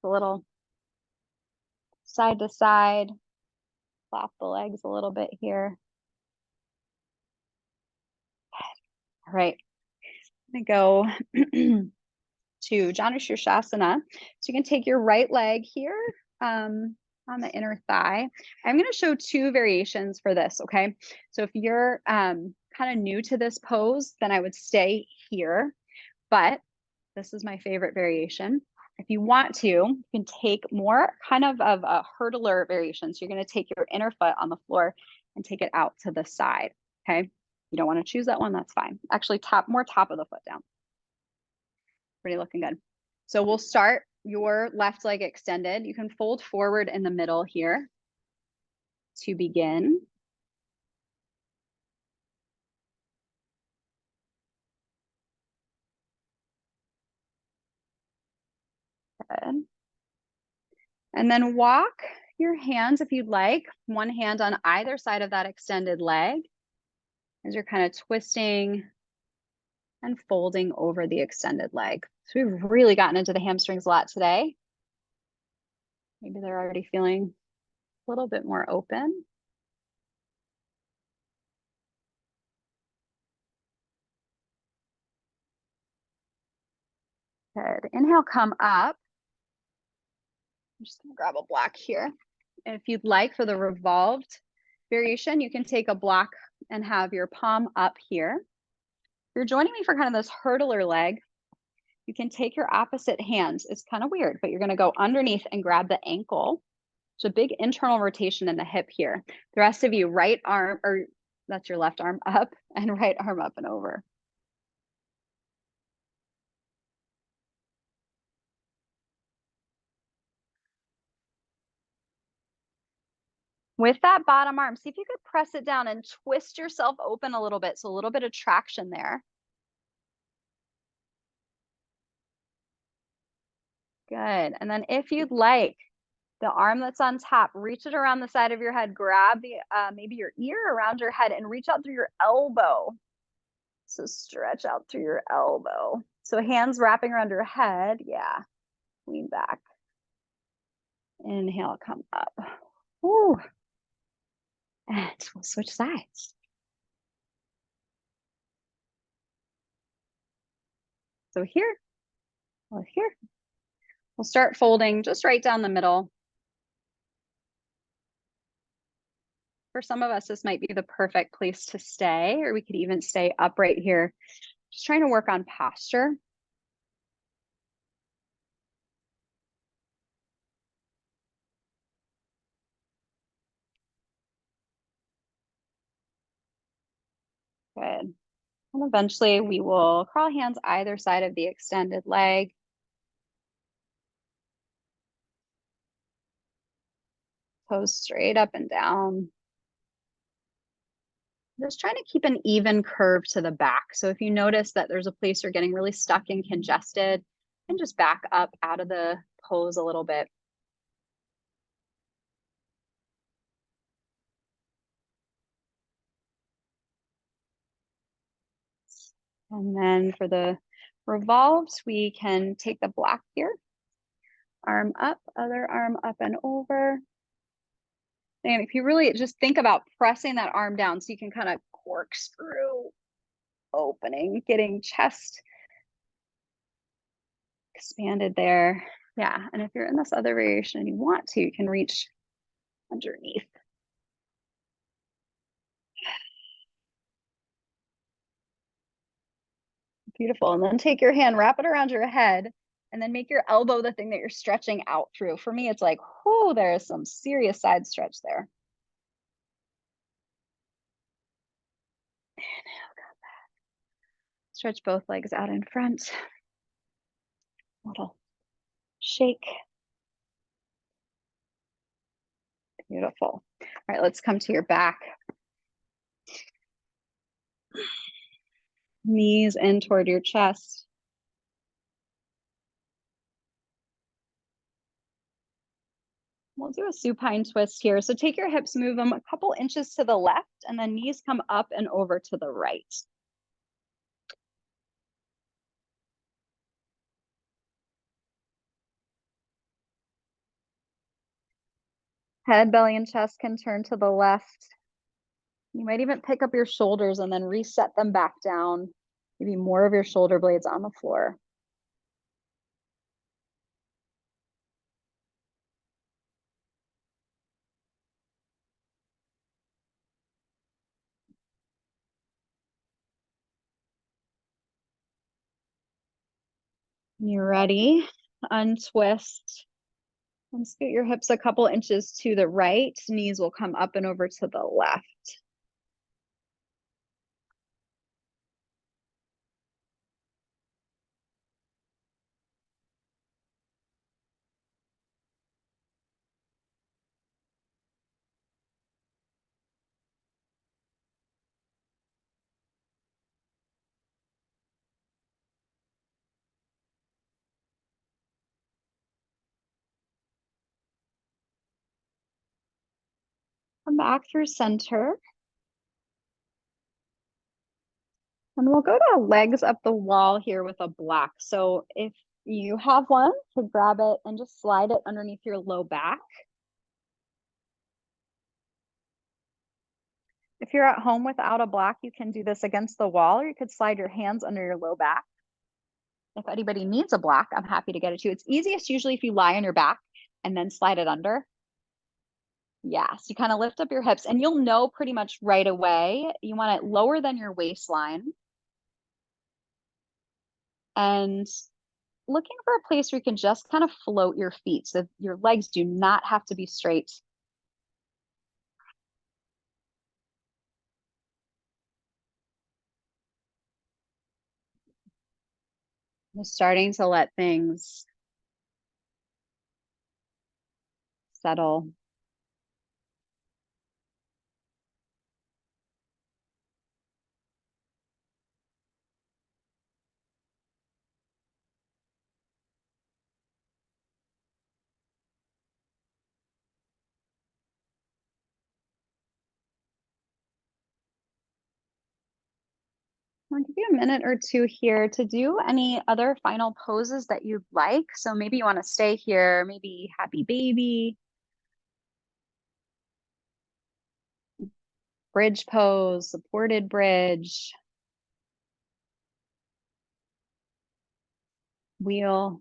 A little side to side. Flap the legs a little bit here. All right, I'm gonna go to Janu Shirshasana. So you can take your right leg here on the inner thigh. I'm going to show two variations for this, okay? So if you're kind of new to this pose, then I would stay here, but this is my favorite variation. If you want to, you can take more kind of a hurdler variation. So you're going to take your inner foot on the floor and take it out to the side, okay? You don't want to choose that one, that's fine. Actually, more top of the foot down. Pretty looking good. So we'll start your left leg extended. You can fold forward in the middle here to begin. Good. And then walk your hands, if you'd like, one hand on either side of that extended leg as you're kind of twisting and folding over the extended leg. So we've really gotten into the hamstrings a lot today. Maybe they're already feeling a little bit more open. Good. Inhale, come up. I'm just gonna grab a block here. And if you'd like, for the revolved variation, you can take a block and have your palm up here. If you're joining me for kind of this hurdler leg, you can take your opposite hands. It's kind of weird, but you're gonna go underneath and grab the ankle. It's a big internal rotation in the hip here. The rest of you, right arm, or that's your left arm up, and right arm up and over. With that bottom arm, see if you could press it down and twist yourself open a little bit. So a little bit of traction there. Good. And then if you'd like, the arm that's on top, reach it around the side of your head, grab the maybe your ear around your head and reach out through your elbow. So stretch out through your elbow. So hands wrapping around your head. Yeah. Lean back. Inhale, come up. Woo. And we'll switch sides. So here, well, here. We'll start folding just right down the middle. For some of us, this might be the perfect place to stay, or we could even stay upright here. Just trying to work on posture. Good. And eventually we will crawl hands either side of the extended leg. Toes straight up and down. Just trying to keep an even curve to the back. So if you notice that there's a place you're getting really stuck and congested, and just back up out of the pose a little bit. And then for the revolves, we can take the block here. Arm up, other arm up and over. And if you really just think about pressing that arm down so you can kind of corkscrew opening, getting chest expanded there. Yeah, and if you're in this other variation and you want to, you can reach underneath. Beautiful. And then take your hand, wrap it around your head, and then make your elbow the thing that you're stretching out through. For me, it's like, whoo, there is some serious side stretch there. Inhale, come back. Stretch both legs out in front. Little shake. Beautiful. All right, let's come to your back. Knees in toward your chest. We'll do a supine twist here. So take your hips, move them a couple inches to the left, and then knees come up and over to the right. Head, belly, and chest can turn to the left. You might even pick up your shoulders and then reset them back down. Maybe more of your shoulder blades on the floor. When you're ready, untwist. And scoot your hips a couple inches to the right. Knees will come up and over to the left. Come back through center. And we'll go to legs up the wall here with a block. So if you have one, to grab it and just slide it underneath your low back. If you're at home without a block, you can do this against the wall, or you could slide your hands under your low back. If anybody needs a block, I'm happy to get it to you. It's easiest usually if you lie on your back and then slide it under. Yeah, so you kind of lift up your hips and you'll know pretty much right away. You want it lower than your waistline. And looking for a place where you can just kind of float your feet. So your legs do not have to be straight. Just starting to let things settle. I'll give you a minute or two here to do any other final poses that you'd like. So maybe you want to stay here, maybe happy baby, bridge pose, supported bridge, wheel.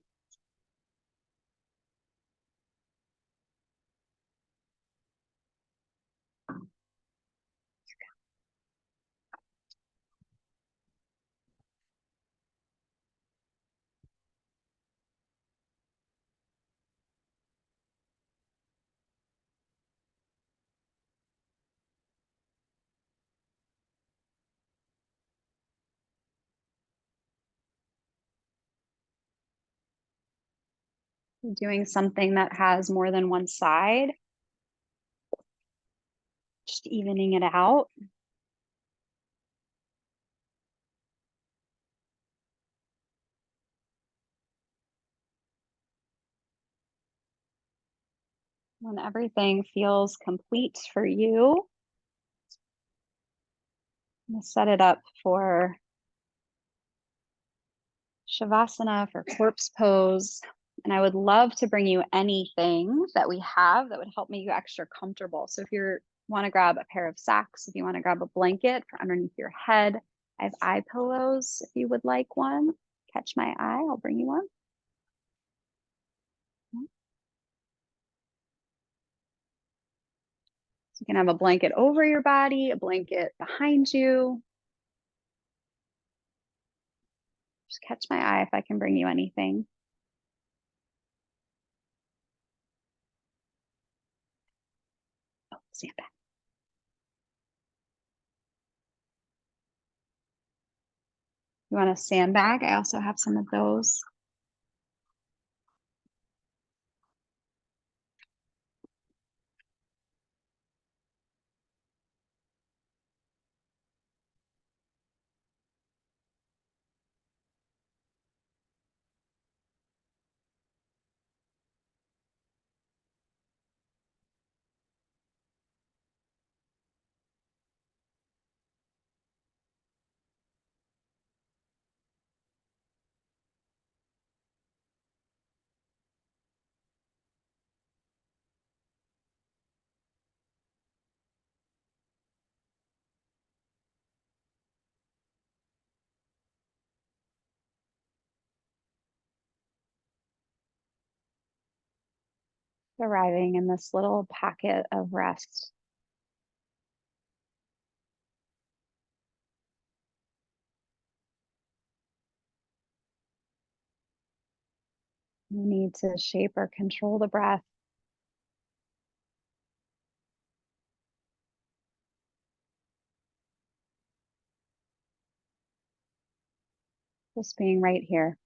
Doing something that has more than one side, just evening it out. When everything feels complete for you, I'm gonna set it up for Shavasana, for corpse pose. And I would love to bring you anything that we have that would help make you extra comfortable. So if you want to grab a pair of socks, if you want to grab a blanket for underneath your head, I have eye pillows if you would like one. Catch my eye, I'll bring you one. So you can have a blanket over your body, a blanket behind you. Just catch my eye if I can bring you anything. Oh, stand back. You want a sandbag? I also have some of those. Arriving in this little pocket of rest. You need to shape or control the breath. Just being right here.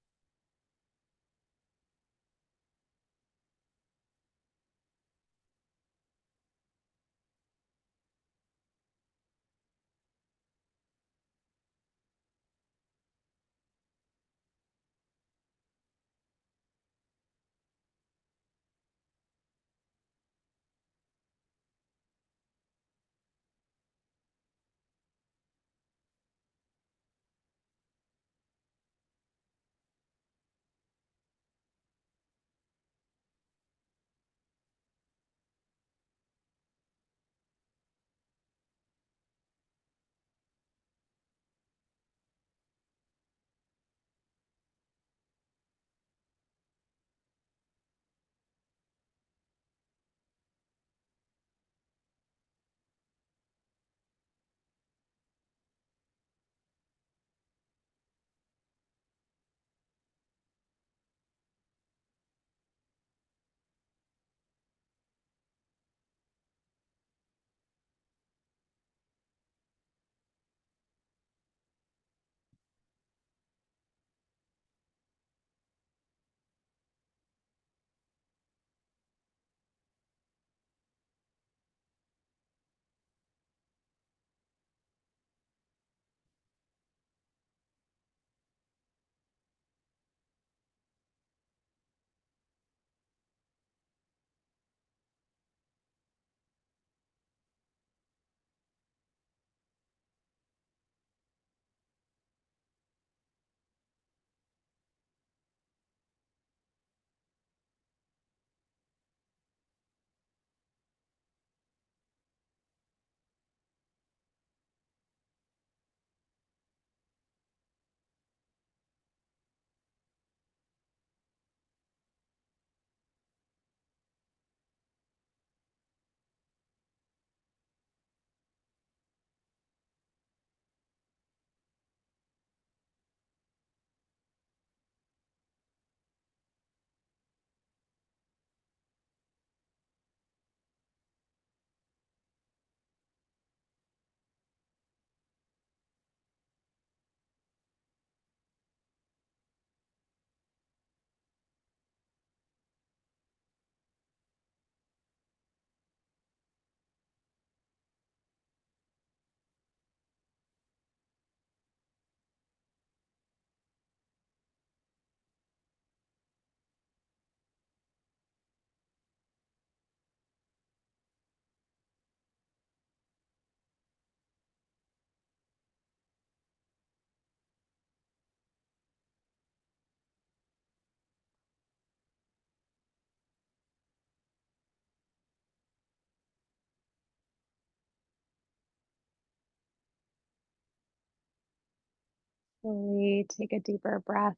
Slowly take a deeper breath.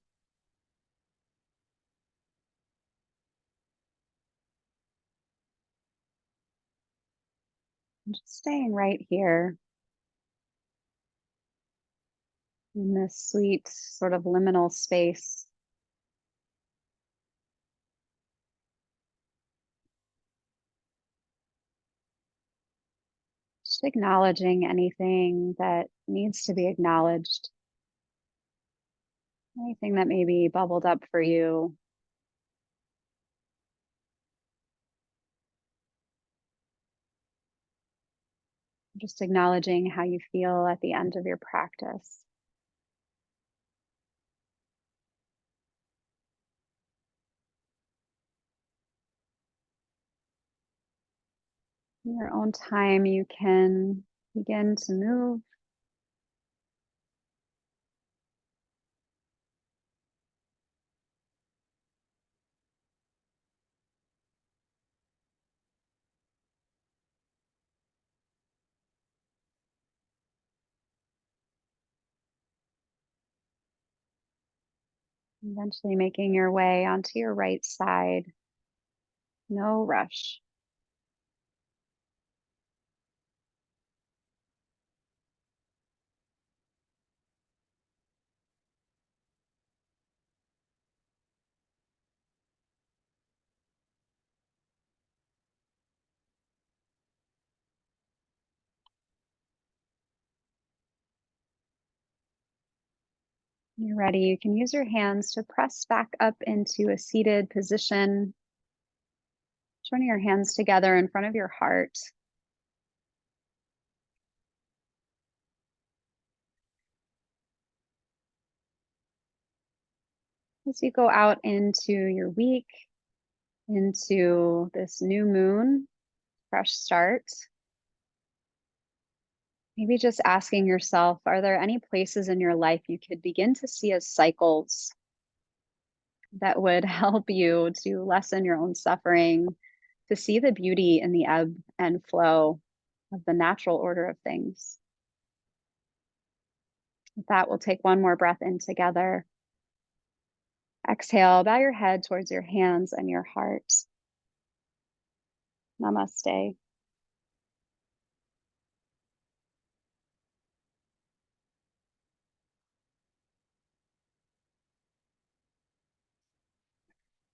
And just staying right here in this sweet sort of liminal space. Just acknowledging anything that needs to be acknowledged, anything that maybe bubbled up for you. Just acknowledging how you feel at the end of your practice. In your own time, you can begin to move. Eventually making your way onto your right side. No rush. When you're ready, you can use your hands to press back up into a seated position. Joining your hands together in front of your heart. As you go out into your week, into this new moon, fresh start, maybe just asking yourself, are there any places in your life you could begin to see as cycles that would help you to lessen your own suffering, to see the beauty in the ebb and flow of the natural order of things? With that, we'll take one more breath in together. Exhale, bow your head towards your hands and your heart. Namaste.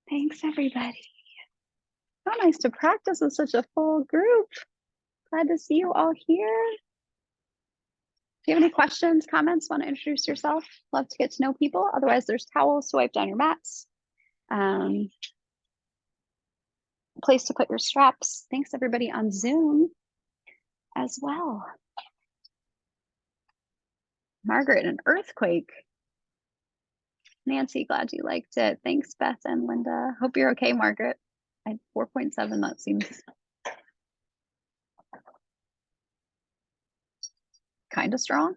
Thanks, everybody. So nice to practice with such a full group. Glad to see you all here. If you have any questions, comments, want to introduce yourself, love to get to know people. Otherwise, there's towels to wipe down your mats. A place to put your straps. Thanks, everybody on Zoom as well. Margaret, an earthquake. Nancy, glad you liked it. Thanks, Beth and Linda. Hope you're okay, Margaret. At 4.7, that seems kind of strong.